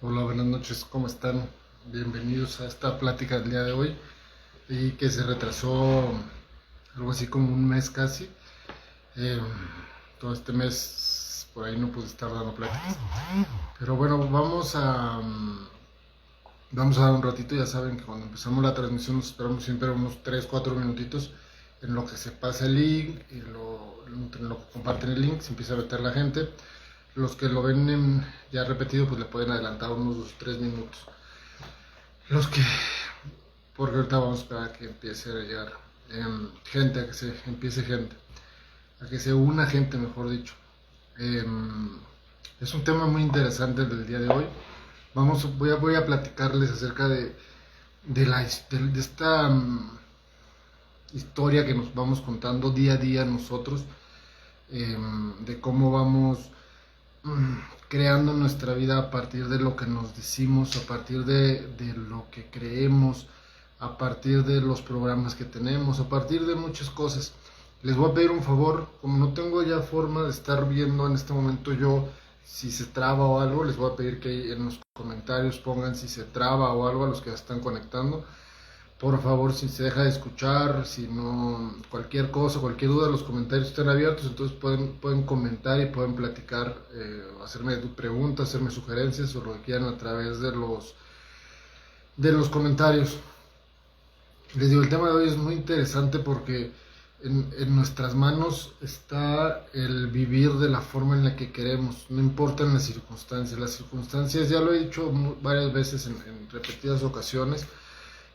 Hola, buenas noches, ¿cómo están? Bienvenidos a esta plática del día de hoy y que se retrasó algo así como un mes casi. Eh, Todo este mes por ahí no pude estar dando pláticas. Pero bueno, vamos a dar un ratito. Ya saben que cuando empezamos la transmisión nos esperamos siempre unos 3 4 minutitos en lo que se pasa el link y en lo que comparten el link, se empieza a meter la gente. Los que lo ven ya repetido, pues le pueden adelantar unos 2 3 minutos. Los que, porque ahorita vamos a esperar a que empiece a llegar gente, a que se empiece gente, a que se una gente, mejor dicho. Es un tema muy interesante del día de hoy. Voy a platicarles acerca de esta historia que nos vamos contando día a día nosotros, de cómo vamos mm, creando nuestra vida a partir de lo que nos decimos, a partir de lo que creemos, a partir de los programas que tenemos, a partir de muchas cosas. Les voy a pedir un favor, como no tengo ya forma de estar viendo en este momento yo si se traba o algo, les voy a pedir que en los comentarios pongan si se traba o algo a los que están conectando. Por favor, si se deja de escuchar, si no, cualquier cosa, cualquier duda, los comentarios están abiertos, entonces pueden comentar y pueden platicar, hacerme preguntas, hacerme sugerencias o lo que quieran a través de los comentarios. Les digo, el tema de hoy es muy interesante porque en nuestras manos está el vivir de la forma en la que queremos, no importan las circunstancias. Las circunstancias, ya lo he dicho varias veces en repetidas ocasiones,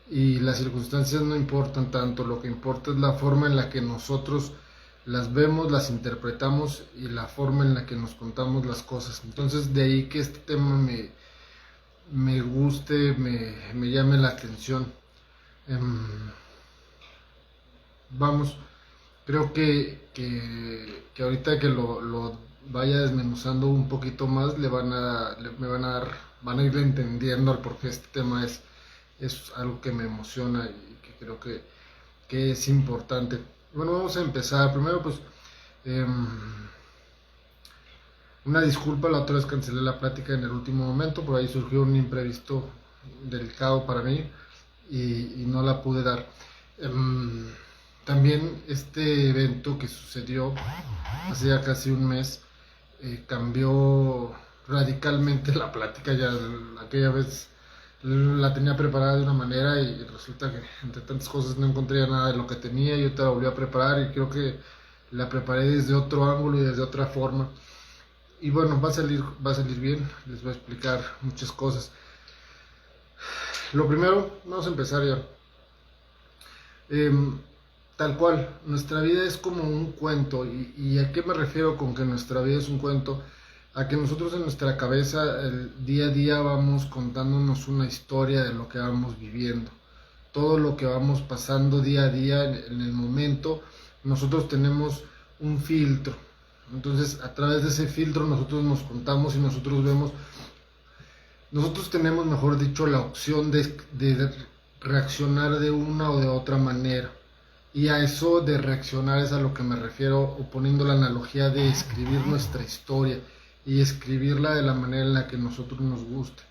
y las circunstancias no importan tanto, lo que importa es la forma en la que nosotros las vemos, las interpretamos y la forma en la que nos contamos las cosas. Entonces de ahí que este tema me guste, me llame la atención. Vamos, creo que ahorita que lo vaya desmenuzando un poquito más, me van a ir entendiendo el por qué este tema es algo que me emociona y que creo que es importante. Bueno, vamos a empezar. Primero, pues, eh, una disculpa, la otra vez cancelé la plática en el último momento, por ahí surgió un imprevisto delicado para mí y no la pude dar. También este evento que sucedió hace ya casi un mes cambió radicalmente la plática. Ya aquella vez la tenía preparada de una manera y resulta que entre tantas cosas no encontré nada de lo que tenía y yo te la volví a preparar y creo que la preparé desde otro ángulo y desde otra forma. Y bueno, va a salir bien, les voy a explicar muchas cosas. Lo primero, vamos a empezar ya. Em, Tal cual, nuestra vida es como un cuento. ¿Y a qué me refiero con que nuestra vida es un cuento? A que nosotros en nuestra cabeza el día a día vamos contándonos una historia de lo que vamos viviendo. Todo lo que vamos pasando día a día en el momento, nosotros tenemos un filtro. Entonces, a través de ese filtro nosotros nos contamos y nosotros vemos, nosotros tenemos, mejor dicho, la opción de reaccionar de una o de otra manera. Y a eso de reaccionar es a lo que me refiero, o poniendo la analogía de escribir nuestra historia y escribirla de la manera en la que nosotros nos guste.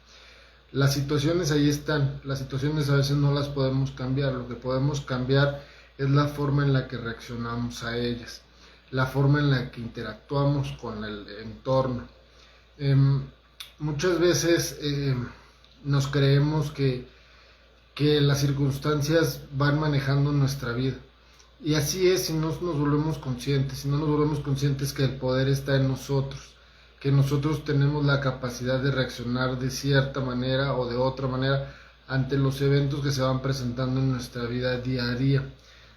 Las situaciones ahí están, las situaciones a veces no las podemos cambiar, lo que podemos cambiar es la forma en la que reaccionamos a ellas, la forma en la que interactuamos con el entorno. Eh, Muchas veces nos creemos que las circunstancias van manejando nuestra vida. Y así es si no nos volvemos conscientes, si no nos volvemos conscientes que el poder está en nosotros, que nosotros tenemos la capacidad de reaccionar de cierta manera o de otra manera ante los eventos que se van presentando en nuestra vida día a día.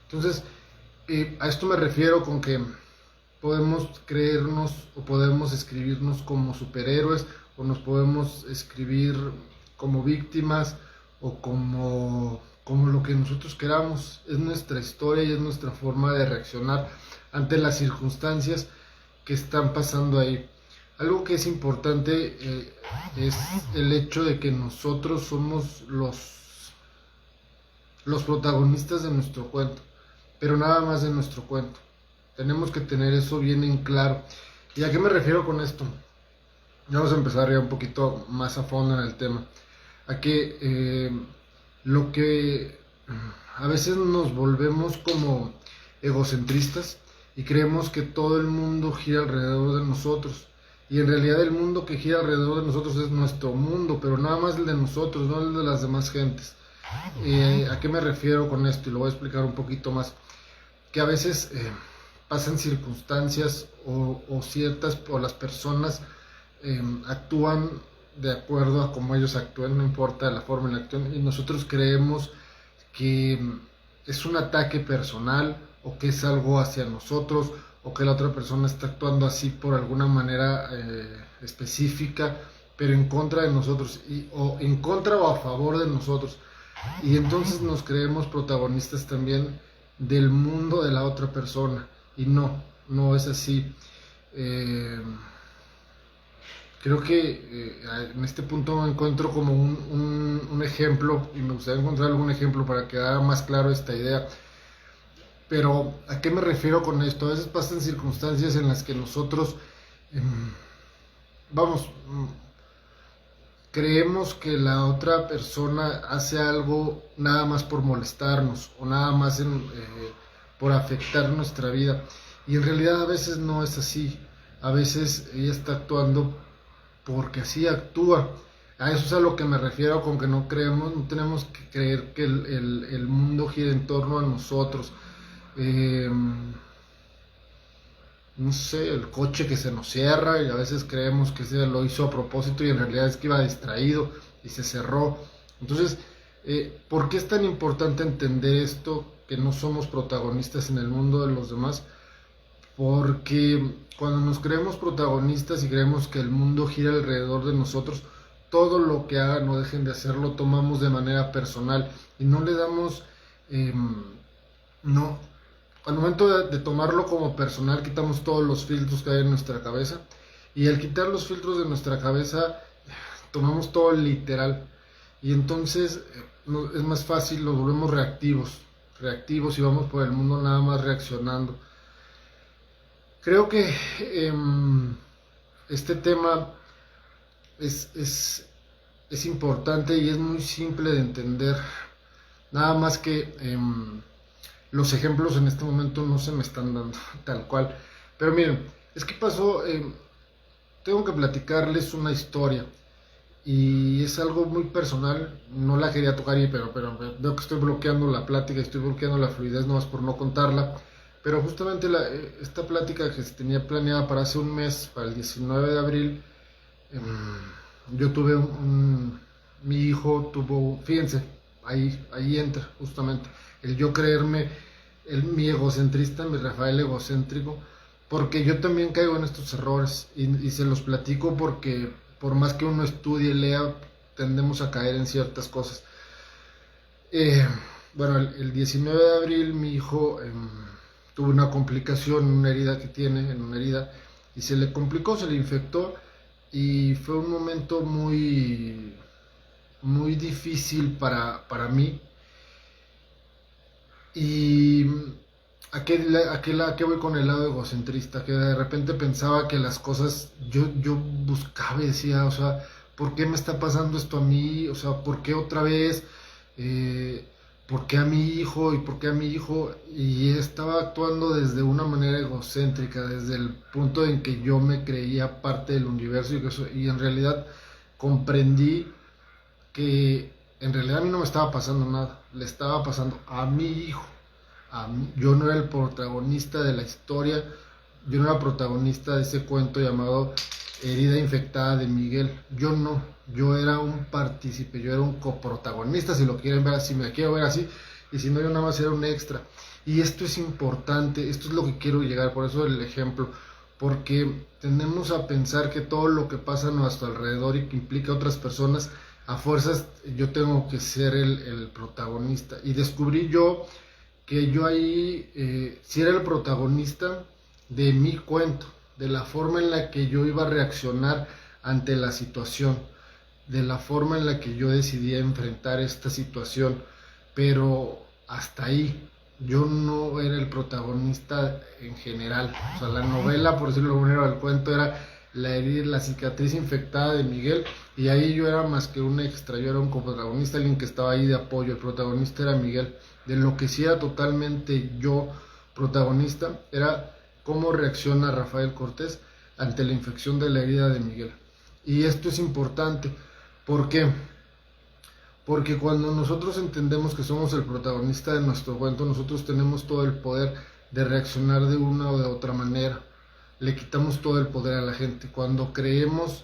Entonces, a esto me refiero con que podemos creernos o podemos escribirnos como superhéroes o nos podemos escribir como víctimas o como lo que nosotros queramos. Es nuestra historia y es nuestra forma de reaccionar ante las circunstancias que están pasando ahí. Algo que es importante es el hecho de que nosotros somos los protagonistas de nuestro cuento, pero nada más de nuestro cuento. Tenemos que tener eso bien en claro. ¿Y a qué me refiero con esto? Vamos a empezar ya un poquito más a fondo en el tema. A que lo que a veces nos volvemos como egocentristas y creemos que todo el mundo gira alrededor de nosotros. Y en realidad el mundo que gira alrededor de nosotros es nuestro mundo, pero nada más el de nosotros, no el de las demás gentes. ¿A qué me refiero con esto? Y lo voy a explicar un poquito más. Que a veces pasan circunstancias o las personas actúan de acuerdo a cómo ellos actúan, no importa la forma en la que actúan, y nosotros creemos que es un ataque personal o que es algo hacia nosotros o que la otra persona está actuando así por alguna manera específica, pero en contra de nosotros, o en contra o a favor de nosotros. Y entonces nos creemos protagonistas también del mundo de la otra persona. Y no, no es así. Eh, Creo que en este punto me encuentro como un ejemplo, y me gustaría encontrar algún ejemplo para que haga más claro esta idea. Pero ¿a qué me refiero con esto? A veces pasan circunstancias en las que nosotros, em, vamos, creemos que la otra persona hace algo nada más por molestarnos o nada más por afectar nuestra vida. Y en realidad a veces no es así. A veces ella está actuando porque así actúa. A eso es a lo que me refiero con que no creemos, no tenemos que creer que el mundo gira en torno a nosotros. Eh, no sé, el coche que se nos cierra y a veces creemos que se lo hizo a propósito y en realidad es que iba distraído y se cerró. Entonces, ¿por qué es tan importante entender esto? Que no somos protagonistas en el mundo de los demás. Porque cuando nos creemos protagonistas y creemos que el mundo gira alrededor de nosotros, todo lo que hagan o dejen de hacerlo tomamos de manera personal y no le damos, eh, no, al momento de tomarlo como personal quitamos todos los filtros que hay en nuestra cabeza y al quitar los filtros de nuestra cabeza tomamos todo literal y entonces es más fácil, nos volvemos reactivos y vamos por el mundo nada más reaccionando. Creo que este tema es, es, es importante y es muy simple de entender. Nada más que los ejemplos en este momento no se me están dando tal cual. Pero miren, es que pasó, tengo que platicarles una historia y es algo muy personal. No la quería tocar ahí, pero veo que estoy bloqueando la plática, estoy bloqueando la fluidez nomás por no contarla. Pero justamente esta plática que se tenía planeada para hace un mes, para el 19 de abril, yo tuve mi hijo tuvo, fíjense, ahí entra justamente el yo creerme, mi egocentrista, mi Rafael egocéntrico, porque yo también caigo en estos errores y se los platico porque por más que uno estudie y lea, tendemos a caer en ciertas cosas. Eh, bueno, el 19 de abril mi hijo tuvo una complicación, una herida que tiene, en una herida, y se le complicó, se le infectó, y fue un momento muy, muy difícil para mí. Y a qué voy con el lado egocentrista, que de repente pensaba que las cosas, yo buscaba y decía, o sea, ¿por qué me está pasando esto a mí? O sea, ¿por qué otra vez? Eh, ¿Por qué a mi hijo? ¿Y por qué a mi hijo? Y estaba actuando desde una manera egocéntrica, desde el punto en que yo me creía parte del universo y en realidad comprendí que en realidad a mí no me estaba pasando nada, le estaba pasando a mi hijo. Yo no era el protagonista de la historia, yo no era protagonista de ese cuento llamado Herida infectada de Miguel. Yo no, yo era un partícipe, yo era un coprotagonista, si lo quieren ver así, me quiero ver así, y si no, yo nada más era un extra. Y esto es importante, esto es lo que quiero llegar, por eso el ejemplo, porque tendemos a pensar que todo lo que pasa a nuestro alrededor y que implica a otras personas, a fuerzas yo tengo que ser el protagonista. Y descubrí yo que yo ahí sí era el protagonista de mi cuento, de la forma en la que yo iba a reaccionar ante la situación, de la forma en la que yo decidía enfrentar esta situación, pero hasta ahí. Yo no era el protagonista en general, o sea, la novela, por decirlo de alguna manera, el cuento era la herida, la cicatriz infectada de Miguel, y ahí yo era más que un extra, yo era un coprotagonista, alguien que estaba ahí de apoyo. El protagonista era Miguel. De lo que sí era totalmente yo protagonista era cómo reacciona Rafael Cortés ante la infección de la herida de Miguel. Y esto es importante, ¿por qué? Porque cuando nosotros entendemos que somos el protagonista de nuestro cuento, nosotros tenemos todo el poder de reaccionar de una o de otra manera. Le quitamos todo el poder a la gente. Cuando creemos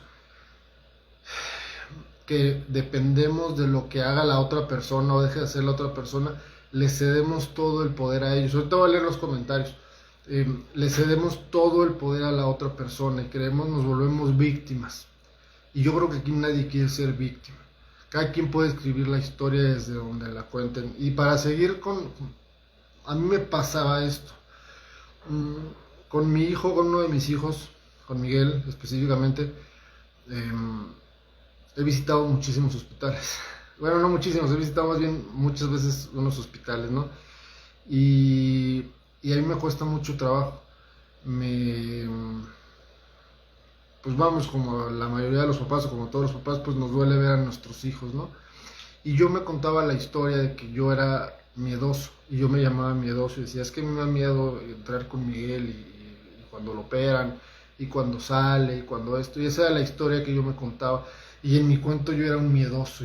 que dependemos de lo que haga la otra persona o deje de hacer la otra persona, le cedemos todo el poder a ellos. Ahorita voy a leer los comentarios. Le cedemos todo el poder a la otra persona y creemos, nos volvemos víctimas. Y yo creo que aquí nadie quiere ser víctima. Cada quien puede escribir la historia desde donde la cuenten. Y para seguir a mí me pasaba esto. Con mi hijo, con uno de mis hijos, con Miguel específicamente, he visitado muchísimos hospitales. Bueno, no muchísimos, he visitado más bien muchas veces unos hospitales, ¿no? Y a mí me cuesta mucho trabajo. Pues vamos, como la mayoría de los papás o como todos los papás, pues nos duele ver a nuestros hijos, ¿no? Y yo me contaba la historia de que yo era miedoso, y yo me llamaba miedoso, y decía, es que me da miedo entrar con Miguel, y cuando lo operan, y cuando sale, y cuando esto, y esa era la historia que yo me contaba, y en mi cuento yo era un miedoso,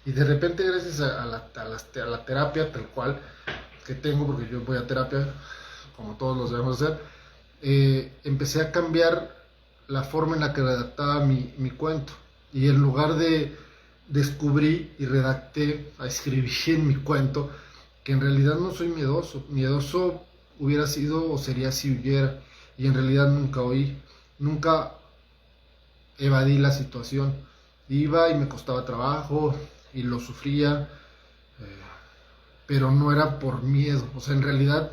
y de repente gracias a la terapia tal cual que tengo, porque yo voy a terapia, como todos los debemos hacer, empecé a cambiar la forma en la que redactaba mi cuento, y en lugar de descubrí y escribí en mi cuento que en realidad no soy miedoso. Miedoso hubiera sido o sería si huyera, y en realidad nunca huí, nunca evadí la situación. Iba y me costaba trabajo y lo sufría, pero no era por miedo. O sea, en realidad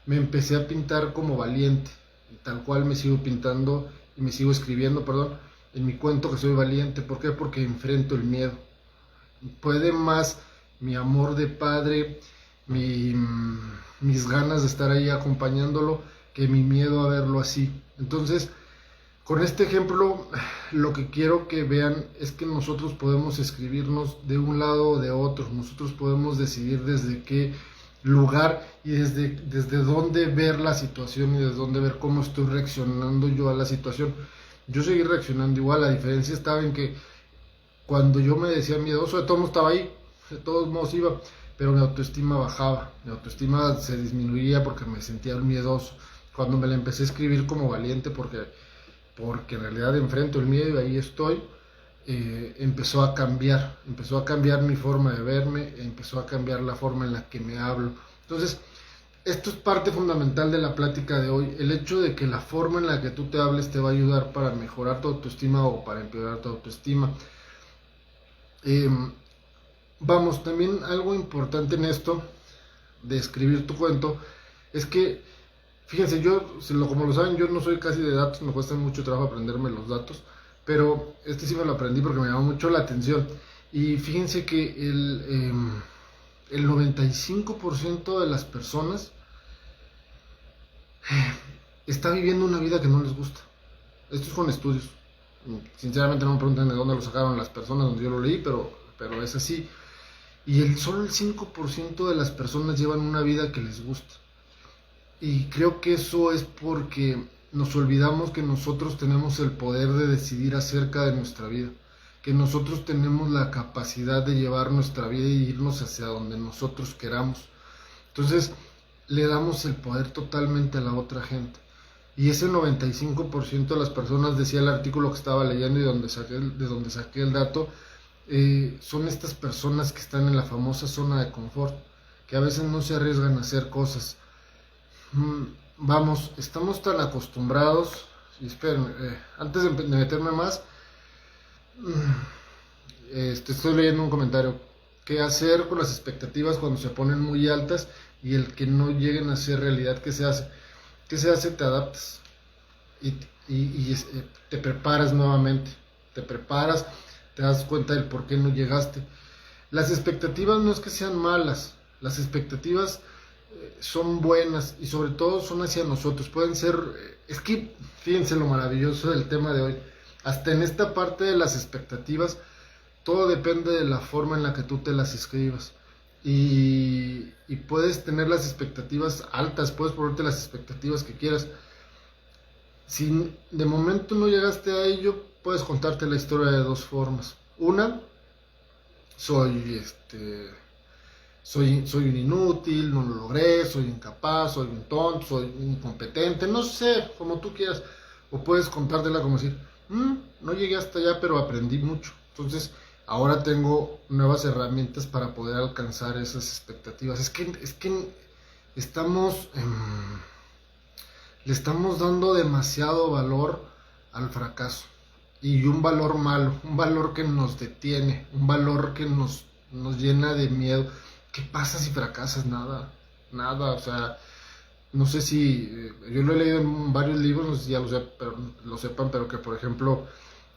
me empecé a pintar como valiente, y tal cual me sigo pintando y me sigo escribiendo, perdón, en mi cuento que soy valiente. ¿Por qué? Porque enfrento el miedo. Puede más mi amor de padre, mis ganas de estar ahí acompañándolo, que mi miedo a verlo así. Entonces, con este ejemplo, lo que quiero que vean es que nosotros podemos escribirnos de un lado o de otro. Nosotros podemos decidir desde qué lugar y desde dónde ver la situación, y desde dónde ver cómo estoy reaccionando yo a la situación. Yo seguí reaccionando igual. La diferencia estaba en que cuando yo me decía miedoso, de todos modos estaba ahí, de todos modos iba, pero mi autoestima bajaba, mi autoestima se disminuía porque me sentía miedoso. Cuando me la empecé a escribir como valiente, porque en realidad enfrento el miedo y ahí estoy, empezó a cambiar mi forma de verme, empezó a cambiar la forma en la que me hablo. Entonces, esto es parte fundamental de la plática de hoy, el hecho de que la forma en la que tú te hables te va a ayudar para mejorar tu autoestima o para empeorar tu autoestima. Vamos, también algo importante en esto de escribir tu cuento es que, fíjense, como lo saben, yo no soy casi de datos, me cuesta mucho trabajo aprenderme los datos, pero este sí me lo aprendí porque me llamó mucho la atención. Y fíjense que el 95% de las personas está viviendo una vida que no les gusta. Esto es con estudios. Sinceramente no me pregunten de dónde lo sacaron las personas, donde yo lo leí, pero es así. Y solo el 5% de las personas llevan una vida que les gusta. Y creo que eso es porque nos olvidamos que nosotros tenemos el poder de decidir acerca de nuestra vida, que nosotros tenemos la capacidad de llevar nuestra vida y irnos hacia donde nosotros queramos. Entonces le damos el poder totalmente a la otra gente. Y ese 95% de las personas, decía el artículo que estaba leyendo y de donde saqué el dato, son estas personas que están en la famosa zona de confort, que a veces no se arriesgan a hacer cosas. Vamos, estamos tan acostumbrados, y esperen, antes de meterme más, estoy leyendo un comentario. ¿Qué hacer con las expectativas cuando se ponen muy altas y el que no lleguen a ser realidad? ¿Qué se hace? ¿Qué se hace? Te adaptas y te preparas nuevamente, te das cuenta del por qué no llegaste. Las expectativas no es que sean malas, las expectativas son buenas y sobre todo son hacia nosotros. Pueden ser, es que fíjense lo maravilloso del tema de hoy. Hasta en esta parte de las expectativas, todo depende de la forma en la que tú te las escribas. Y puedes tener las expectativas altas, puedes ponerte las expectativas que quieras. Si de momento no llegaste a ello, puedes contarte la historia de dos formas. Una, soy soy un inútil, no lo logré, soy incapaz, soy un tonto, soy incompetente, no sé, como tú quieras. O puedes contártela como decir, no llegué hasta allá, pero aprendí mucho. Entonces, ahora tengo nuevas herramientas para poder alcanzar esas expectativas. Es que estamos, le estamos dando demasiado valor al fracaso. Y un valor malo, un valor que nos detiene, un valor que nos llena de miedo. ¿Qué pasa si fracasas? Nada, nada, o sea, no sé si, yo lo he leído en varios libros, no sé si ya lo sepan, pero que por ejemplo,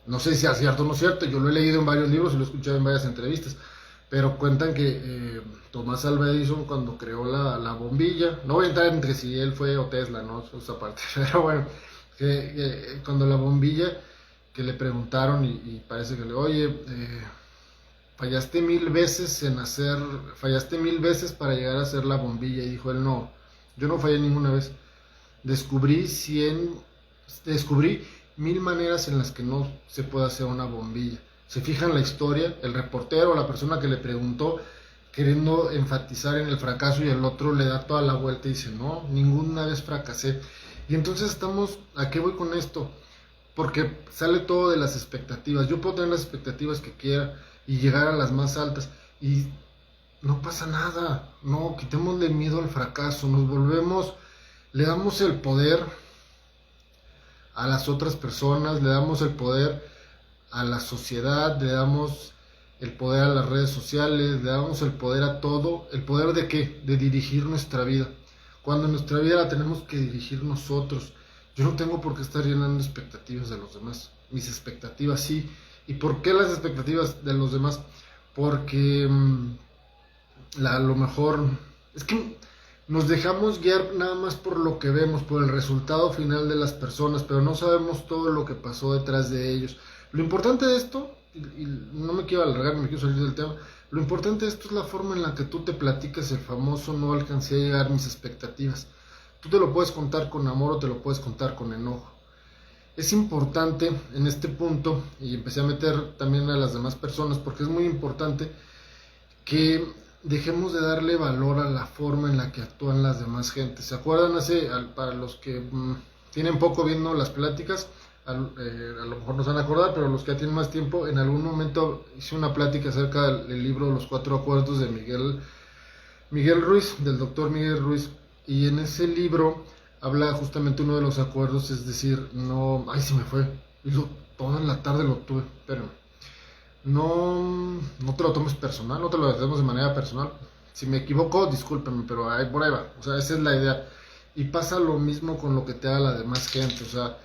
no sé si es cierto o no es cierto, yo lo he leído en varios libros y lo he escuchado en varias entrevistas, pero cuentan que Tomás Alva Edison cuando creó la bombilla, no voy a entrar entre si él fue o Tesla, no, esa parte, pero bueno, que cuando la bombilla, que le preguntaron y parece que oye, fallaste 1000 veces fallaste 1000 veces para llegar a hacer la bombilla. Y dijo él, no, yo no fallé ninguna vez. Descubrí 1000 maneras en las que no se puede hacer una bombilla. Se fija en la historia, el reportero, la persona que le preguntó, queriendo enfatizar en el fracaso y el otro le da toda la vuelta y dice, no, ninguna vez fracasé. Y entonces ¿a qué voy con esto? Porque sale todo de las expectativas. Yo puedo tener las expectativas que quiera y llegar a las más altas y no pasa nada. No, quitémosle miedo al fracaso, le damos el poder a las otras personas, le damos el poder a la sociedad, le damos el poder a las redes sociales, le damos el poder a todo. ¿El poder de qué? De dirigir nuestra vida, cuando nuestra vida la tenemos que dirigir nosotros. Yo no tengo por qué estar llenando expectativas de los demás. Mis expectativas sí. ¿Y por qué las expectativas de los demás? Porque a lo mejor es que nos dejamos guiar nada más por lo que vemos, por el resultado final de las personas, pero no sabemos todo lo que pasó detrás de ellos. Lo importante de esto, y no me quiero alargar, me quiero salir del tema, lo importante de esto es la forma en la que tú te platicas el famoso no alcancé a llegar a mis expectativas. Tú te lo puedes contar con amor o te lo puedes contar con enojo. Es importante en este punto, y empecé a meter también a las demás personas, porque es muy importante que dejemos de darle valor a la forma en la que actúan las demás gentes. ¿Se acuerdan? Para los que tienen poco viendo las pláticas, a lo mejor no se van a acordar, pero los que ya tienen más tiempo, en algún momento hice una plática acerca del libro Los Cuatro Acuerdos de Miguel Ruiz, del doctor Miguel Ruiz, y en ese libro habla justamente uno de los acuerdos, es decir, no, ay, se me fue, toda la tarde lo tuve, pero no te lo tomes personal, no te lo tomes de manera personal. Si me equivoco, discúlpeme, pero por ahí va, o sea, esa es la idea. Y pasa lo mismo con lo que te haga la demás gente, o sea,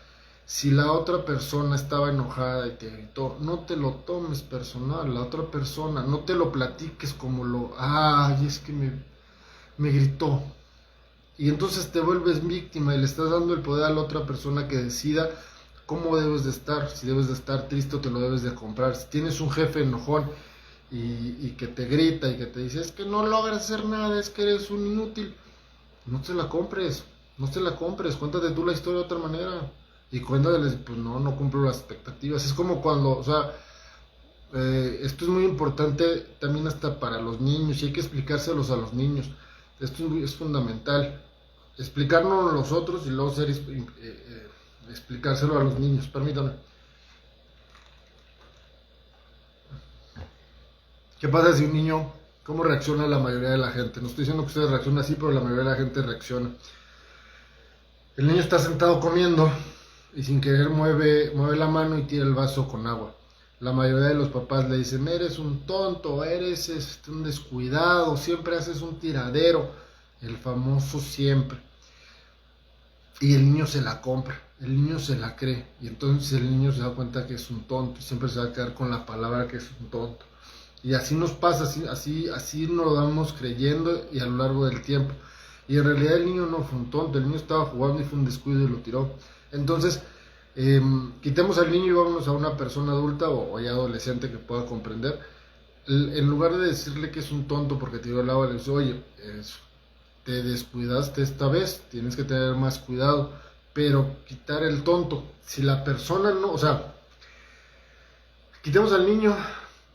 si la otra persona estaba enojada y te gritó, no te lo tomes personal, la otra persona, no te lo platiques como ay, es que me gritó. Y entonces te vuelves víctima y le estás dando el poder a la otra persona que decida cómo debes de estar. Si debes de estar triste o te lo debes de comprar. Si tienes un jefe enojón y que te grita y que te dice, es que no logras hacer nada, es que eres un inútil, no te la compres, cuéntate tú la historia de otra manera. Y cuéntales, pues no cumplo las expectativas. Es como cuando, o sea, esto es muy importante también hasta para los niños, y hay que explicárselos a los niños. Esto es fundamental. Explicarnos a los otros y luego explicárselo a los niños. Permítame. ¿Qué pasa si un niño, cómo reacciona la mayoría de la gente? No estoy diciendo que ustedes reaccionen así, pero la mayoría de la gente reacciona. El niño está sentado comiendo y sin querer mueve la mano y tira el vaso con agua. La mayoría de los papás le dicen, eres un tonto, eres un descuidado, siempre haces un tiradero, el famoso siempre. Y el niño se la compra, el niño se la cree, y entonces el niño se da cuenta que es un tonto, y siempre se va a quedar con la palabra que es un tonto. Y así nos pasa, así nos lo vamos creyendo y a lo largo del tiempo. Y en realidad el niño no fue un tonto, el niño estaba jugando y fue un descuido y lo tiró. Entonces, quitemos al niño y vámonos a una persona adulta o ya adolescente que pueda comprender. En lugar de decirle que es un tonto porque tiró el agua, le dice, oye, te descuidaste esta vez, tienes que tener más cuidado, pero quitar el tonto. Si la persona no, o sea, quitemos al niño.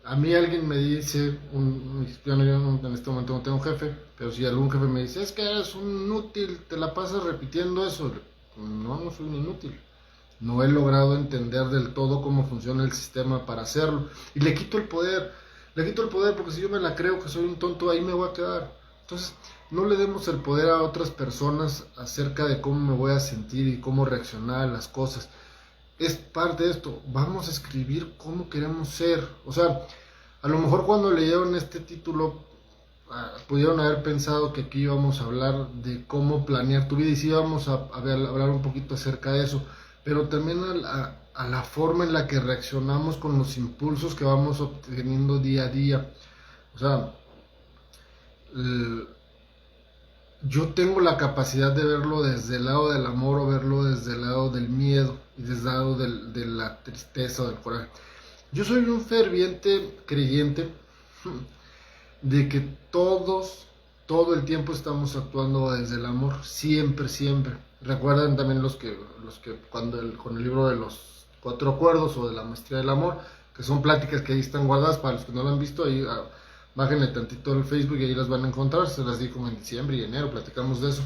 A mí alguien me dice, yo en este momento no tengo jefe, pero si algún jefe me dice, es que eres un inútil, te la pasas repitiendo eso. No, no soy un inútil. No he logrado entender del todo cómo funciona el sistema para hacerlo. Y le quito el poder. Le quito el poder porque si yo me la creo que soy un tonto, ahí me voy a quedar. Entonces, no le demos el poder a otras personas acerca de cómo me voy a sentir y cómo reaccionar a las cosas. Es parte de esto. Vamos a escribir cómo queremos ser. O sea, a lo mejor cuando leyeron este título, pudieron haber pensado que aquí íbamos a hablar de cómo planear tu vida y sí íbamos a hablar un poquito acerca de eso, pero también a la forma en la que reaccionamos con los impulsos que vamos obteniendo día a día. O sea, yo tengo la capacidad de verlo desde el lado del amor o verlo desde el lado del miedo y desde el lado de la tristeza o del coraje. Yo soy un ferviente creyente de que todos, todo el tiempo estamos actuando desde el amor, siempre, siempre. Recuerdan también los que cuando con el libro de los 4 acuerdos o de la maestría del amor, que son pláticas que ahí están guardadas para los que no lo han visto, ahí bájenle tantito el Facebook y ahí las van a encontrar, se las di como en diciembre y enero, platicamos de eso.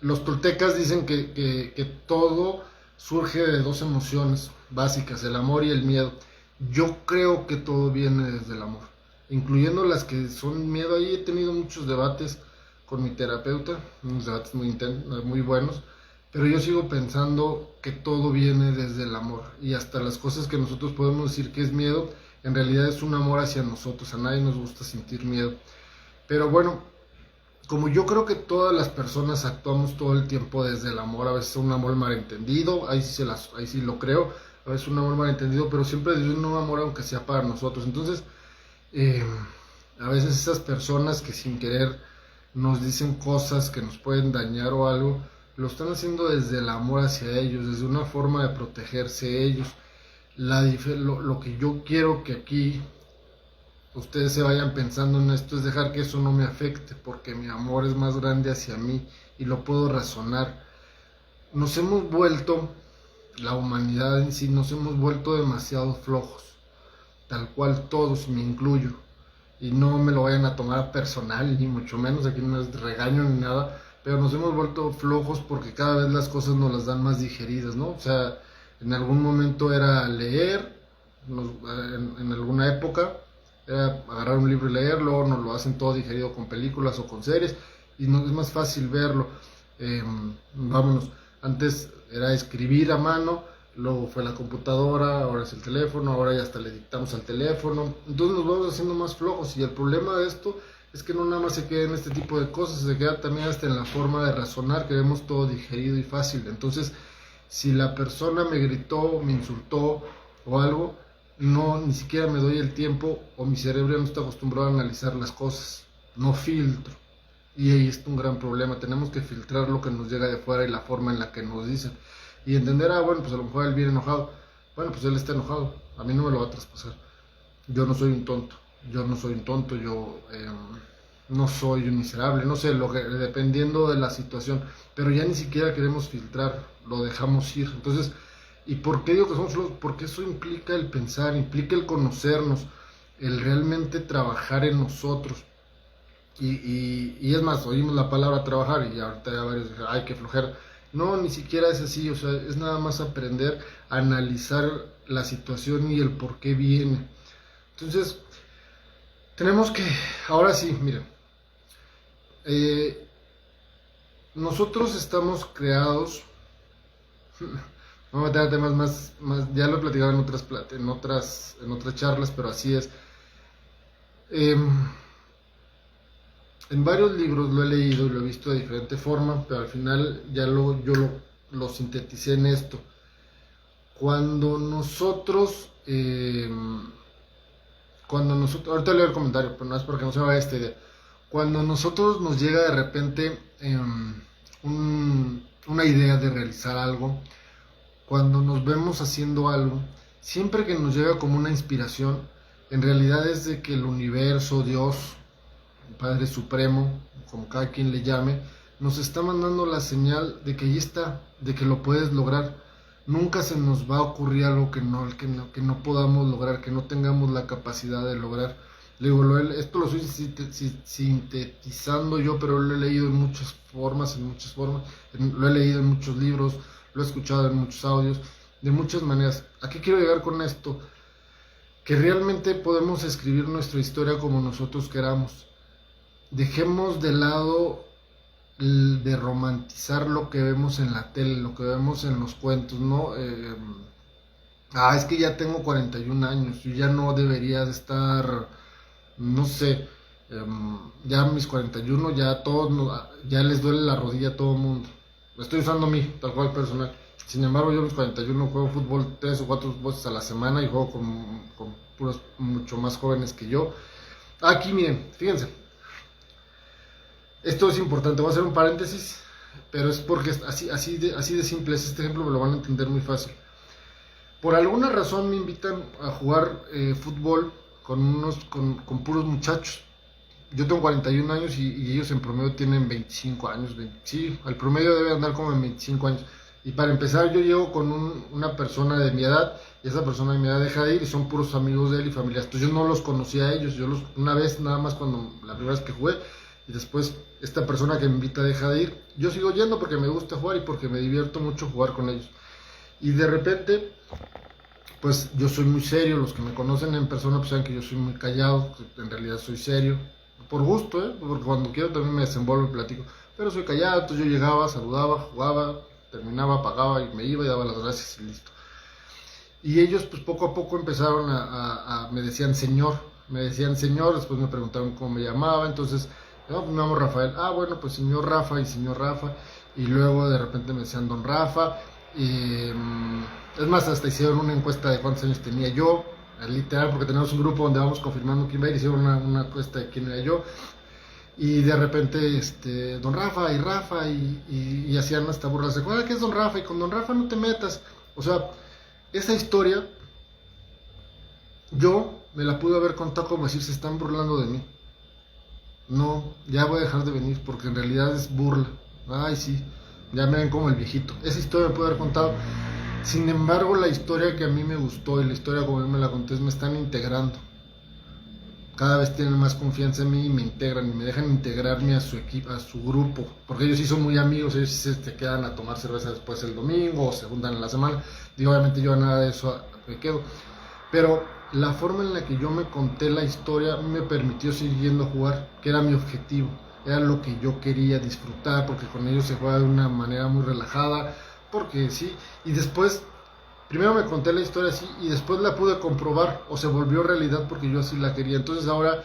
Los toltecas dicen que todo surge de dos emociones básicas, el amor y el miedo. Yo creo que todo viene desde el amor, incluyendo las que son miedo. Ahí he tenido muchos debates con mi terapeuta, unos debates muy buenos, pero yo sigo pensando que todo viene desde el amor y hasta las cosas que nosotros podemos decir que es miedo, en realidad es un amor hacia nosotros. A nadie nos gusta sentir miedo. Pero bueno, como yo creo que todas las personas actuamos todo el tiempo desde el amor, a veces un amor malentendido, ahí sí lo creo, a veces un amor malentendido, pero siempre desde un amor aunque sea para nosotros. Entonces, eh, a veces esas personas que sin querer nos dicen cosas que nos pueden dañar o algo, lo están haciendo desde el amor hacia ellos, desde una forma de protegerse ellos. Lo que yo quiero que aquí ustedes se vayan pensando en esto es dejar que eso no me afecte, porque mi amor es más grande hacia mí y lo puedo razonar. Nos hemos vuelto, la humanidad en sí, nos hemos vuelto demasiado flojos, tal cual todos, me incluyo. Y no me lo vayan a tomar personal, ni mucho menos, aquí no es regaño ni nada, pero nos hemos vuelto flojos porque cada vez las cosas nos las dan más digeridas, ¿no? O sea, en algún momento era leer, en alguna época, era agarrar un libro y leerlo, nos lo hacen todo digerido con películas o con series, y es más fácil verlo. Vámonos, antes era escribir a mano, luego fue la computadora, ahora es el teléfono, ahora ya hasta le dictamos al teléfono, entonces nos vamos haciendo más flojos y el problema de esto es que no nada más se queda en este tipo de cosas, se queda también hasta en la forma de razonar, que vemos todo digerido y fácil. Entonces, si la persona me gritó, me insultó o algo, no, ni siquiera me doy el tiempo o mi cerebro no está acostumbrado a analizar las cosas, no filtro. Y ahí está un gran problema, tenemos que filtrar lo que nos llega de fuera y la forma en la que nos dicen. Y entender, bueno, pues a lo mejor él viene enojado. Bueno, pues él está enojado, a mí no me lo va a traspasar. Yo no soy un tonto, yo no soy un miserable, no sé, dependiendo de la situación. Pero ya ni siquiera queremos filtrar, lo dejamos ir. Entonces, ¿y por qué digo que somos flojos? Porque eso implica el pensar, implica el conocernos, el realmente trabajar en nosotros. Y es más, oímos la palabra trabajar y ahorita ya varios dicen, ay, qué flojera. No, ni siquiera es así, o sea, es nada más aprender a analizar la situación y el por qué viene. Entonces, tenemos que, ahora sí, miren, eh, nosotros estamos creados, vamos a meter temas más, ya lo he platicado en otras charlas, pero así es. Eh, En varios libros lo he leído y lo he visto de diferente forma, pero al final yo lo sinteticé en esto. Cuando nosotros, ahorita leo el comentario, pero no es porque no se me vaya esta idea. Cuando a nosotros nos llega de repente una idea de realizar algo, cuando nos vemos haciendo algo, siempre que nos llega como una inspiración, en realidad es de que el universo, Dios, Padre Supremo, como cada quien le llame, nos está mandando la señal de que ahí está, de que lo puedes lograr. Nunca se nos va a ocurrir algo que no podamos lograr, que no tengamos la capacidad de lograr. Le digo, esto lo estoy sintetizando yo, pero lo he leído en muchas formas, lo he leído en muchos libros, lo he escuchado en muchos audios, de muchas maneras. ¿A qué quiero llegar con esto? Que realmente podemos escribir nuestra historia como nosotros queramos. Dejemos de lado de romantizar lo que vemos en la tele, lo que vemos en los cuentos, ¿no? Es que ya tengo 41 años, yo ya no debería de estar, no sé, ya a mis 41 ya todos, ya les duele la rodilla a todo el mundo. Lo estoy usando a mí, tal cual personal. Sin embargo, yo a mis 41 juego fútbol 3 o 4 veces a la semana y juego con puros mucho más jóvenes que yo. Aquí miren, fíjense, esto es importante, voy a hacer un paréntesis, pero es porque es así de simple es este ejemplo, me lo van a entender muy fácil. Por alguna razón me invitan a jugar fútbol con puros muchachos. Yo tengo 41 años y ellos en promedio tienen 25 años. Sí, el promedio debe andar como en 25 años. Y para empezar yo llego con una persona de mi edad y esa persona de mi edad deja de ir y son puros amigos de él y familias. Entonces yo no los conocía a ellos, una vez nada más la primera vez que jugué y después esta persona que me invita deja de ir. Yo sigo yendo porque me gusta jugar y porque me divierto mucho jugar con ellos. Y de repente, pues yo soy muy serio, los que me conocen en persona pues saben que yo soy muy callado, en realidad soy serio, por gusto, porque cuando quiero también me desenvuelvo y platico, pero soy callado, entonces yo llegaba, saludaba, jugaba, terminaba, pagaba y me iba y daba las gracias y listo. Y ellos pues poco a poco empezaron me decían señor, después me preguntaron cómo me llamaba, entonces, no, pues me llamo Rafael, bueno, pues señor Rafa y señor Rafa, y luego de repente me decían don Rafa, y es más, hasta hicieron una encuesta de cuántos años tenía yo, literal, porque tenemos un grupo donde vamos confirmando quién va a ir, hicieron una encuesta de quién era yo, y de repente, don Rafa y Rafa, y hacían hasta burlas de, ¿qué es don Rafa? Y con don Rafa no te metas. O sea, esa historia, yo me la pude haber contado como decir, se están burlando de mí. No, ya voy a dejar de venir, porque en realidad es burla. Ay, sí, ya me ven como el viejito. Esa historia me pude haber contado. Sin embargo, la historia que a mí me gustó y la historia como yo me la conté, me están integrando. Cada vez tienen más confianza en mí y me integran y me dejan integrarme a su equipo, a su grupo, porque ellos sí son muy amigos, ellos sí se quedan a tomar cerveza después el domingo o se juntan en la semana. Digo, obviamente yo a nada de eso me quedo, pero la forma en la que yo me conté la historia me permitió seguir yendo a jugar, que era mi objetivo, era lo que yo quería disfrutar, porque con ellos se juega de una manera muy relajada, porque sí, y después primero me conté la historia así y después la pude comprobar o se volvió realidad porque yo así la quería. Entonces ahora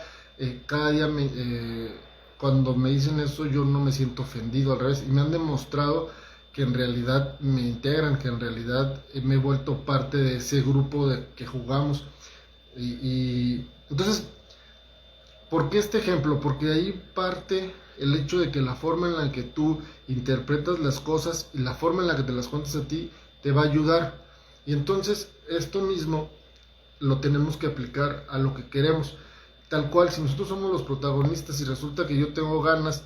cada día cuando me dicen eso yo no me siento ofendido, al revés. Y me han demostrado que en realidad me integran, que en realidad me he vuelto parte de ese grupo que jugamos. Entonces, ¿por qué este ejemplo? Porque de ahí parte el hecho de que la forma en la que tú interpretas las cosas y la forma en la que te las cuentas a ti te va a ayudar. Y entonces esto mismo lo tenemos que aplicar a lo que queremos. Tal cual, si nosotros somos los protagonistas y resulta que yo tengo ganas,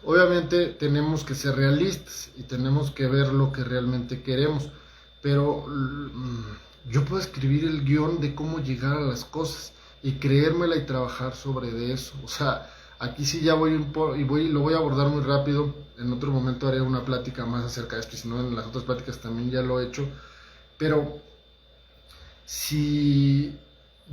obviamente tenemos que ser realistas y tenemos que ver lo que realmente queremos. Pero yo puedo escribir el guión de cómo llegar a las cosas y creérmela y trabajar sobre de eso. O sea, aquí sí ya lo voy a abordar muy rápido. En otro momento haré una plática más acerca de esto, y si no, en las otras pláticas también ya lo he hecho. Pero si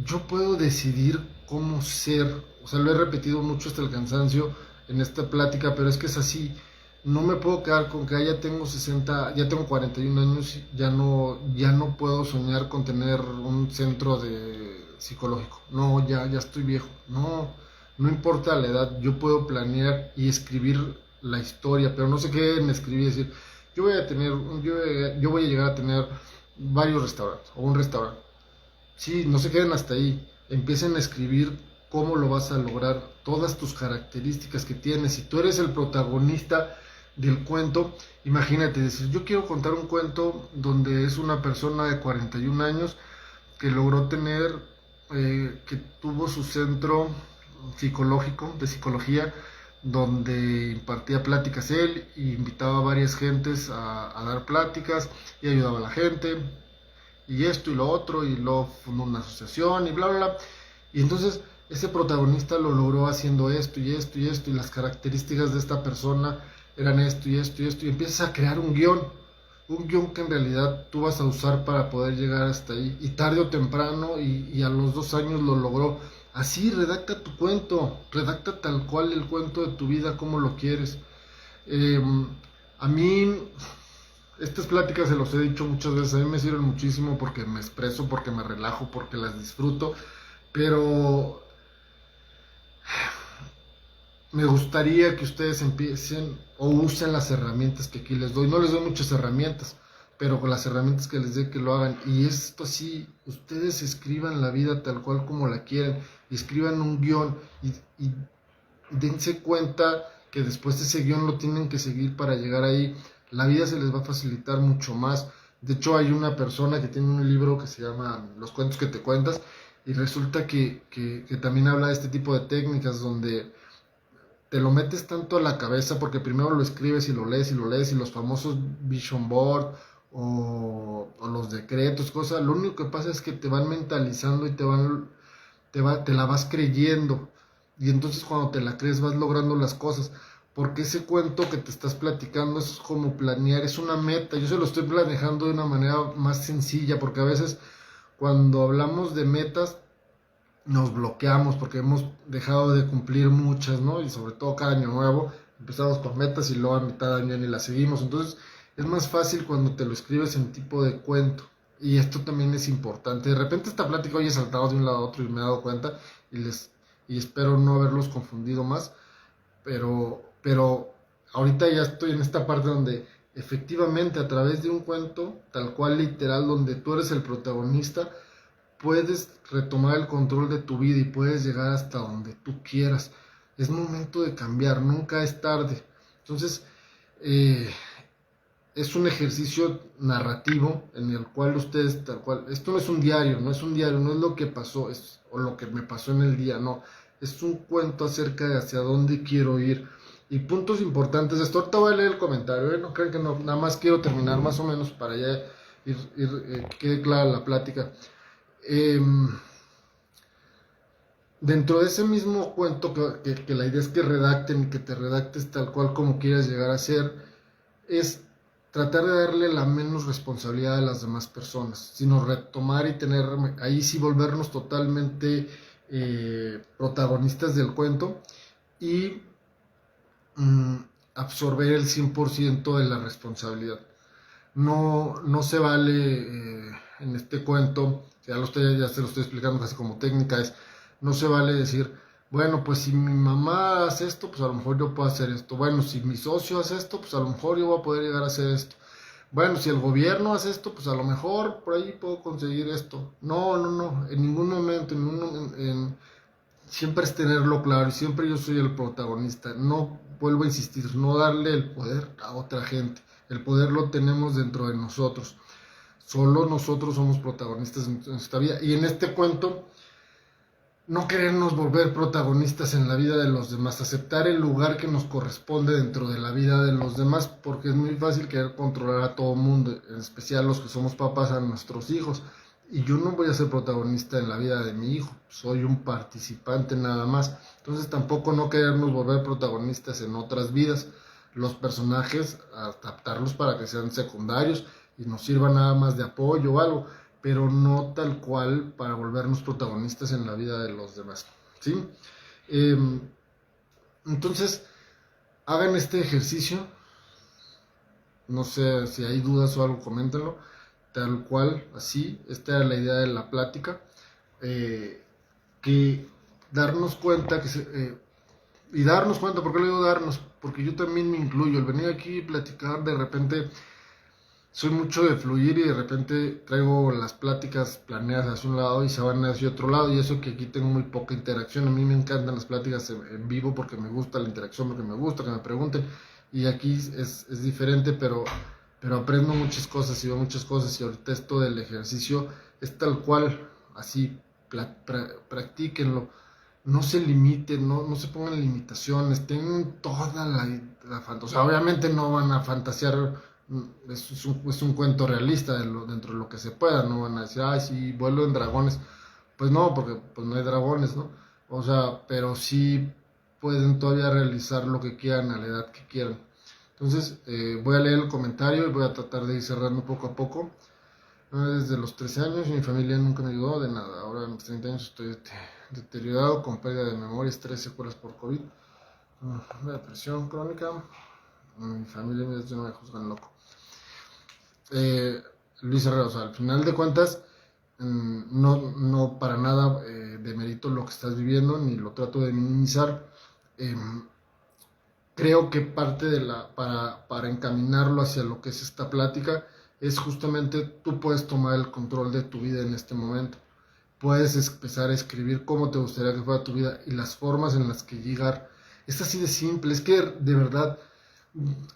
yo puedo decidir cómo ser, o sea, lo he repetido mucho hasta el cansancio en esta plática, pero es que es así. No me puedo quedar con que ya tengo 41 años, ya no puedo soñar con tener un centro de psicológico. No, ya estoy viejo. No importa la edad, yo puedo planear y escribir la historia, pero no se queden en escribir y decir, yo voy a llegar a tener varios restaurantes o un restaurante. Sí, no se queden hasta ahí, empiecen a escribir cómo lo vas a lograr, todas tus características que tienes. Si tú eres el protagonista del cuento, imagínate decir, yo quiero contar un cuento donde es una persona de 41 años que logró tener, que tuvo su centro psicológico, de psicología, donde impartía pláticas él y invitaba a varias gentes a dar pláticas y ayudaba a la gente y esto y lo otro y luego fundó una asociación y bla bla bla. Y entonces ese protagonista lo logró haciendo esto y esto y esto y las características de esta persona eran esto y esto y esto y empiezas a crear un guión que en realidad tú vas a usar para poder llegar hasta ahí y tarde o temprano y a los 2 años lo logró. Así redacta tu cuento, redacta tal cual el cuento de tu vida como lo quieres. Eh, a mí estas pláticas se los he dicho muchas veces, a mí me sirven muchísimo porque me expreso, porque me relajo, porque las disfruto, pero me gustaría que ustedes empiecen o usen las herramientas que aquí les doy. No les doy muchas herramientas, pero con las herramientas que les dé que lo hagan. Y esto sí, ustedes escriban la vida tal cual como la quieren, y escriban un guión y dense cuenta que después de ese guión lo tienen que seguir para llegar ahí. La vida se les va a facilitar mucho más. De hecho, hay una persona que tiene un libro que se llama Los cuentos que te cuentas, y resulta que también habla de este tipo de técnicas donde te lo metes tanto a la cabeza porque primero lo escribes y lo lees y lo lees y los famosos vision board o los decretos, cosas, lo único que pasa es que te van mentalizando y te la vas creyendo y entonces cuando te la crees vas logrando las cosas porque ese cuento que te estás platicando es como planear, es una meta. Yo se lo estoy planejando de una manera más sencilla porque a veces cuando hablamos de metas nos bloqueamos porque hemos dejado de cumplir muchas, ¿no? Y sobre todo cada año nuevo empezamos con metas y luego a mitad de año ni las seguimos. Entonces es más fácil cuando te lo escribes en tipo de cuento. Y esto también es importante. De repente esta plática hoy he saltado de un lado a otro y me he dado cuenta y espero no haberlos confundido más. Pero ahorita ya estoy en esta parte donde efectivamente a través de un cuento, tal cual literal, donde tú eres el protagonista, puedes retomar el control de tu vida y puedes llegar hasta donde tú quieras. Es momento de cambiar, nunca es tarde. Entonces, eh, es un ejercicio narrativo en el cual ustedes, tal cual, esto no es un diario, no es un diario, no es lo que pasó o lo que me pasó en el día, no. Es un cuento acerca de hacia dónde quiero ir. Y puntos importantes de esto, ahorita voy a leer el comentario, no crean que no, nada más quiero terminar más o menos para ya que quede clara la plática. Eh, Dentro de ese mismo cuento que la idea es que redacten y que te redactes tal cual como quieras llegar a ser, es tratar de darle la menos responsabilidad a las demás personas, sino retomar y tener, ahí sí volvernos totalmente protagonistas del cuento y absorber el 100% de la responsabilidad. No se vale en este cuento, ya se lo estoy explicando casi como técnica, no se vale decir, bueno, pues si mi mamá hace esto, pues a lo mejor yo puedo hacer esto. Bueno, si mi socio hace esto, pues a lo mejor yo voy a poder llegar a hacer esto. Bueno, si el gobierno hace esto, pues a lo mejor por ahí puedo conseguir esto. No, en ningún momento, siempre es tenerlo claro y siempre yo soy el protagonista. No, vuelvo a insistir, no darle el poder a otra gente. El poder lo tenemos dentro de nosotros. Solo nosotros somos protagonistas en nuestra vida. Y en este cuento, no querernos volver protagonistas en la vida de los demás, aceptar el lugar que nos corresponde dentro de la vida de los demás, porque es muy fácil querer controlar a todo mundo, en especial los que somos papás, a nuestros hijos. Y yo no voy a ser protagonista en la vida de mi hijo, soy un participante nada más. Entonces tampoco no querernos volver protagonistas en otras vidas. Los personajes, adaptarlos para que sean secundarios y nos sirvan nada más de apoyo o algo, pero no tal cual para volvernos protagonistas en la vida de los demás, ¿sí? Entonces, hagan este ejercicio, no sé si hay dudas o algo, coméntenlo, tal cual, así, esta era la idea de la plática, que darnos cuenta, y darnos cuenta, ¿por qué le digo darnos? Porque yo también me incluyo, el venir aquí y platicar de repente soy mucho de fluir y de repente traigo las pláticas planeadas hacia un lado y se van hacia otro lado, y eso que aquí tengo muy poca interacción. A mí me encantan las pláticas en vivo porque me gusta la interacción, porque me gusta que me pregunten, y aquí es diferente, pero aprendo muchas cosas y veo muchas cosas, y ahorita esto del ejercicio es tal cual, así, practíquenlo, no se limiten, no se pongan limitaciones, tengan toda la fantasía. O sea, obviamente no van a fantasear, es un cuento realista dentro de lo que se pueda, no van a decir, ay, sí, vuelo en dragones. Pues no, porque pues no hay dragones, ¿no? O sea, pero sí pueden todavía realizar lo que quieran a la edad que quieran. Entonces, voy a leer el comentario y voy a tratar de ir cerrando poco a poco. Desde los 13 años mi familia nunca me ayudó de nada. Ahora a mis 30 años estoy deteriorado con pérdida de memoria, estrés, secuelas por COVID, depresión crónica. Mi familia y mis no me juzgan loco. Luis Herrera, o sea, al final de cuentas, no para nada demerito lo que estás viviendo, ni lo trato de minimizar. Eh, Creo que parte para encaminarlo hacia lo que es esta plática, es justamente tú puedes tomar el control de tu vida en este momento. Puedes empezar a escribir cómo te gustaría que fuera tu vida y las formas en las que llegar. Es así de simple, es que de verdad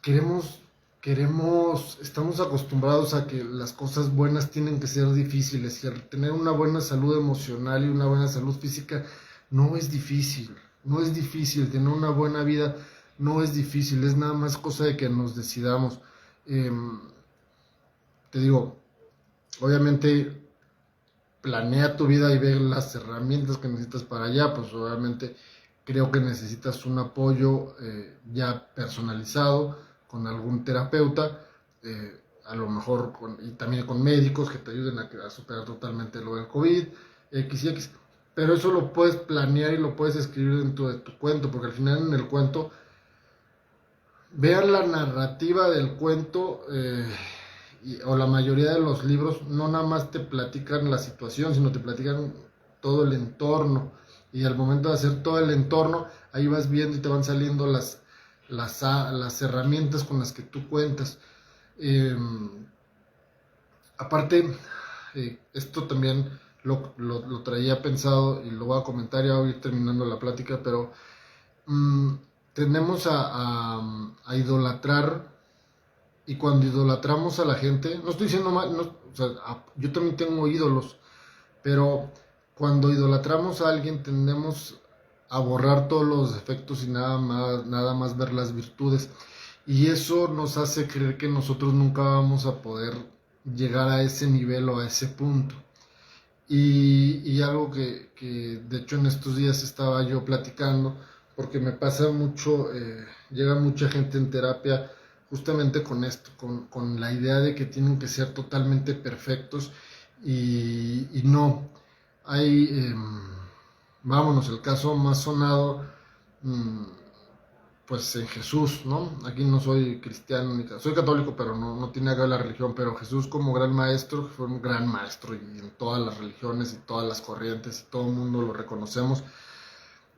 queremos, estamos acostumbrados a que las cosas buenas tienen que ser difíciles, y al tener una buena salud emocional y una buena salud física no es difícil, no es difícil, tener una buena vida no es difícil, es nada más cosa de que nos decidamos. Eh, Te digo, obviamente planea tu vida y ve las herramientas que necesitas para allá, pues obviamente creo que necesitas un apoyo ya personalizado con algún terapeuta, a lo mejor y también con médicos que te ayuden a superar totalmente lo del COVID, X y X. Pero eso lo puedes planear y lo puedes escribir dentro de tu cuento, porque al final en el cuento, vean la narrativa del cuento, o la mayoría de los libros no nada más te platican la situación, sino te platican todo el entorno. Y al momento de hacer todo el entorno, ahí vas viendo y te van saliendo las herramientas con las que tú cuentas. Eh, Aparte, esto también lo traía pensado y lo voy a comentar, ya voy a ir terminando la plática, pero mm, tendemos a idolatrar, y cuando idolatramos a la gente, no estoy diciendo mal, no, o sea, yo también tengo ídolos, pero cuando idolatramos a alguien tendemos a borrar todos los defectos y nada más ver las virtudes. Y eso nos hace creer que nosotros nunca vamos a poder llegar a ese nivel o a ese punto. Y algo que de hecho en estos días estaba yo platicando, porque me pasa mucho, llega mucha gente en terapia justamente con esto, con la idea de que tienen que ser totalmente perfectos, y no. Hay, vámonos, el caso más sonado, mm, pues en Jesús, ¿no? Aquí no soy cristiano, soy católico, pero no tiene nada que ver la religión, pero Jesús como gran maestro, fue un gran maestro, y en todas las religiones y todas las corrientes, y todo el mundo lo reconocemos.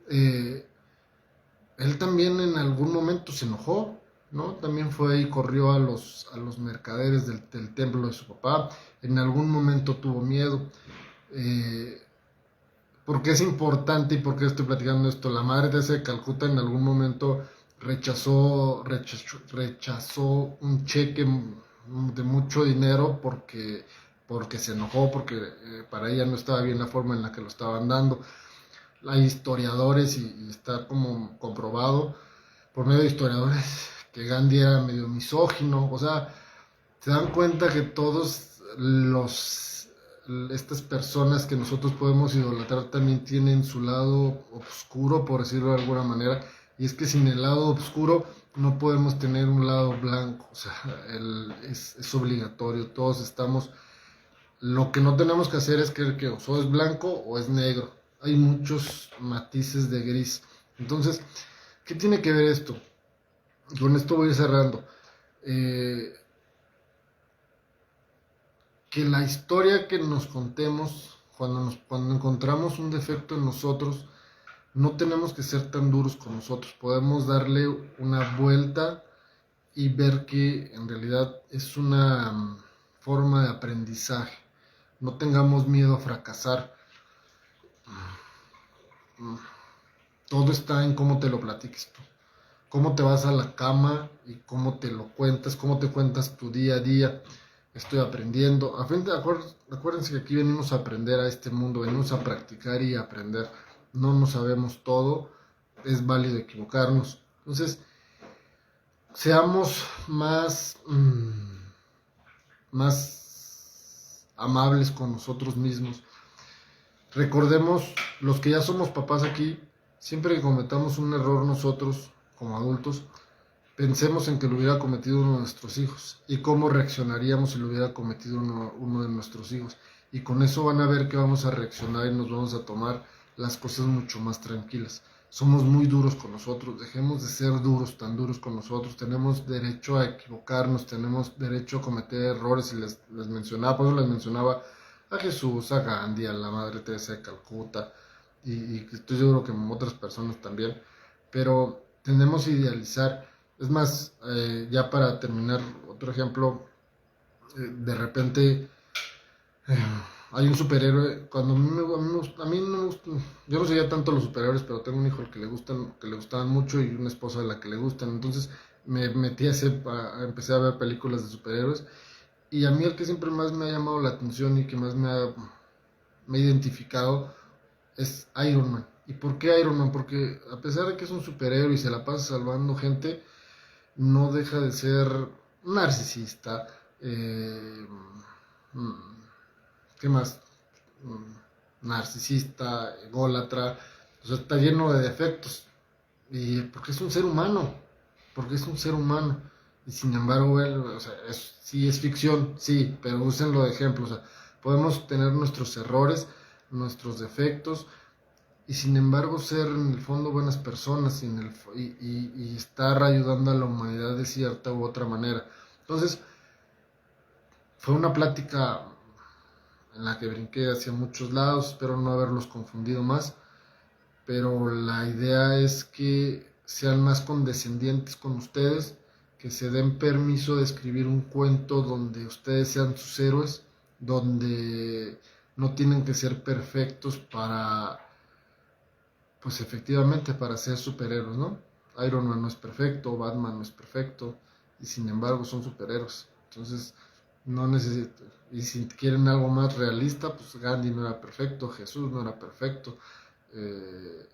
eh, Él también en algún momento se enojó, ¿no? También fue y corrió a los mercaderes del templo de su papá, en algún momento tuvo miedo. Eh, ¿Por qué es importante y por qué estoy platicando esto? La Madre Teresa de Calcuta en algún momento rechazó un cheque de mucho dinero porque se enojó, porque para ella no estaba bien la forma en la que lo estaban dando. Hay historiadores, y está como comprobado por medio de historiadores, que Gandhi era medio misógino. O sea, se dan cuenta que todos estas personas que nosotros podemos idolatrar también tienen su lado oscuro, por decirlo de alguna manera, y es que sin el lado oscuro no podemos tener un lado blanco. O sea, es obligatorio, todos estamos. Lo que no tenemos que hacer es creer que o es blanco o es negro, hay muchos matices de gris. Entonces, ¿qué tiene que ver esto? Con esto voy a ir cerrando. Eh, que la historia que nos contemos, cuando encontramos un defecto en nosotros, no tenemos que ser tan duros con nosotros. Podemos darle una vuelta y ver que en realidad es una forma de aprendizaje. No tengamos miedo a fracasar. Todo está en cómo te lo platiques tú. Cómo te vas a la cama y cómo te lo cuentas, cómo te cuentas tu día a día. Estoy aprendiendo. Acuérdense que aquí venimos a aprender a este mundo, venimos a practicar y a aprender. No nos sabemos todo, es válido equivocarnos. Entonces, seamos más amables con nosotros mismos. Recordemos, los que ya somos papás aquí, siempre que cometamos un error nosotros, como adultos, pensemos en que lo hubiera cometido uno de nuestros hijos y cómo reaccionaríamos si lo hubiera cometido uno de nuestros hijos. Y con eso van a ver que vamos a reaccionar y nos vamos a tomar las cosas mucho más tranquilas. Somos muy duros con nosotros, dejemos de ser tan duros con nosotros. Tenemos derecho a equivocarnos, tenemos derecho a cometer errores. Y les mencionaba, por eso les mencionaba a Jesús, a Gandhi, a la Madre Teresa de Calcuta, y estoy seguro que otras personas también. Pero tendemos a idealizar. Es más, ya para terminar, otro ejemplo, de repente hay un superhéroe. Cuando a mí no me gustan, yo no seguía tanto los superhéroes, pero tengo un hijo al que le gustaban mucho y una esposa a la que le gustan. Entonces me metí empecé a ver películas de superhéroes. Y a mí el que siempre más me ha llamado la atención y que más me ha identificado es Iron Man. ¿Y por qué Iron Man? Porque a pesar de que es un superhéroe y se la pasa salvando gente, no deja de ser narcisista. ¿Qué más? Narcisista, ególatra. O sea, está lleno de defectos. Y porque es un ser humano. Porque es un ser humano. Y sin embargo, él, o sea, sí es ficción, sí, pero úsenlo de ejemplo. O sea, podemos tener nuestros errores, nuestros defectos, y sin embargo ser en el fondo buenas personas y estar ayudando a la humanidad de cierta u otra manera. Entonces, fue una plática en la que brinqué hacia muchos lados, espero no haberlos confundido más, pero la idea es que sean más condescendientes con ustedes, que se den permiso de escribir un cuento donde ustedes sean sus héroes, donde no tienen que ser perfectos pues efectivamente, para ser superhéroes, ¿no? Iron Man no es perfecto, Batman no es perfecto, y sin embargo son superhéroes. Entonces, no necesito. Y si quieren algo más realista, pues Gandhi no era perfecto, Jesús no era perfecto, eh,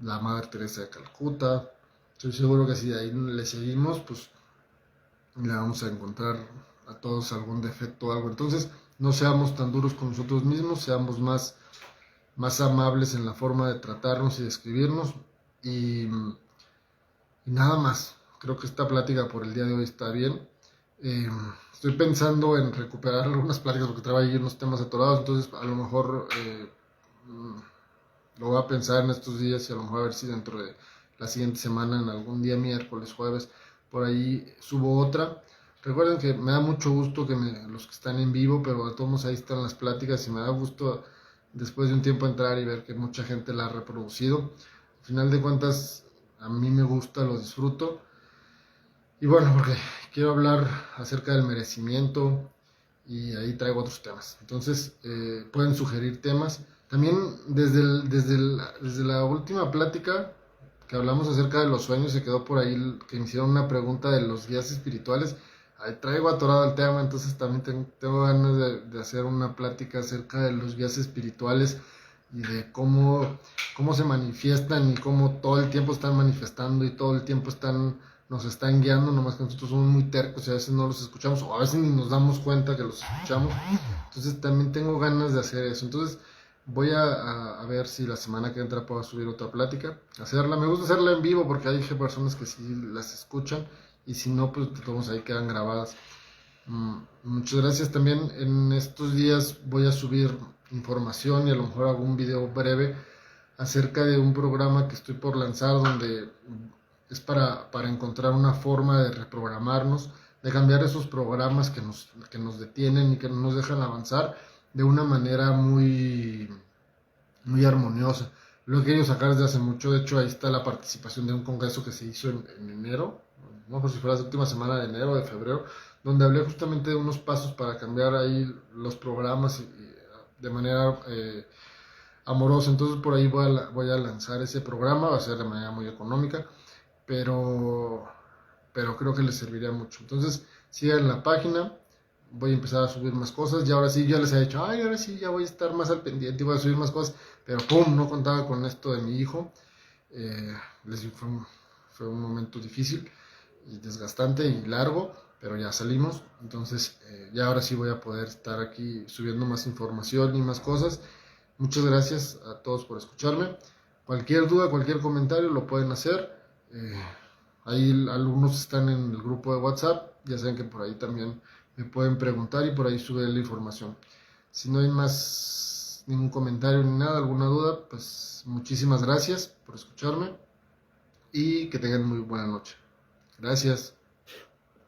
la Madre Teresa de Calcuta. Estoy seguro que si de ahí le seguimos, pues le vamos a encontrar a todos algún defecto o algo. Entonces, no seamos tan duros con nosotros mismos, seamos más amables en la forma de tratarnos y de escribirnos. Y nada más. Creo que esta plática por el día de hoy está bien. Estoy pensando en recuperar algunas pláticas porque traigo ahí unos temas atorados. Entonces, a lo mejor lo voy a pensar en estos días y a lo mejor a ver si dentro de la siguiente semana, en algún día, miércoles, jueves, por ahí subo otra. Recuerden que me da mucho gusto los que están en vivo, pero de todos modos ahí están las pláticas y me da gusto después de un tiempo entrar y ver que mucha gente la ha reproducido. Al final de cuentas, a mí me gusta, lo disfruto. Y bueno, porque quiero hablar acerca del merecimiento y ahí traigo otros temas. Entonces, pueden sugerir temas. También desde la última plática que hablamos acerca de los sueños, se quedó por ahí que me hicieron una pregunta de los guías espirituales. Ahí traigo atorado el tema, entonces también tengo ganas de hacer una plática acerca de los guías espirituales y de cómo se manifiestan y cómo todo el tiempo están manifestando y todo el tiempo nos están guiando, nomás que nosotros somos muy tercos y a veces no los escuchamos o a veces ni nos damos cuenta que los escuchamos. Entonces también tengo ganas de hacer eso. Entonces voy a ver si la semana que entra puedo subir otra plática, hacerla. Me gusta hacerla en vivo porque hay personas que sí las escuchan y si no, pues todos ahí quedan grabadas. Muchas gracias. También en estos días voy a subir información y a lo mejor algún video breve acerca de un programa que estoy por lanzar donde es para encontrar una forma de reprogramarnos, de cambiar esos programas que nos detienen y que no nos dejan avanzar de una manera muy armoniosa. Lo he querido sacar desde hace mucho. De hecho, ahí está la participación de un congreso que se hizo en enero, no sé si fue la última semana de enero o de febrero, donde hablé justamente de unos pasos para cambiar ahí los programas de manera amorosa. Entonces por ahí voy a lanzar ese programa, va a ser de manera muy económica, pero, pero creo que les serviría mucho. Entonces sigan la página, voy a empezar a subir más cosas, y ahora sí ya les he dicho, ay, ahora sí ya voy a estar más al pendiente y voy a subir más cosas, pero pum, no contaba con esto de mi hijo. Les digo, fue un momento difícil y desgastante y largo, pero ya salimos. Entonces ya ahora sí voy a poder estar aquí subiendo más información y más cosas. Muchas gracias a todos por escucharme. Cualquier duda, cualquier comentario lo pueden hacer. Ahí algunos están en el grupo de WhatsApp, ya saben que por ahí también me pueden preguntar y por ahí sube la información. Si no hay más ningún comentario ni nada, alguna duda, pues muchísimas gracias por escucharme y que tengan muy buena noche. Gracias.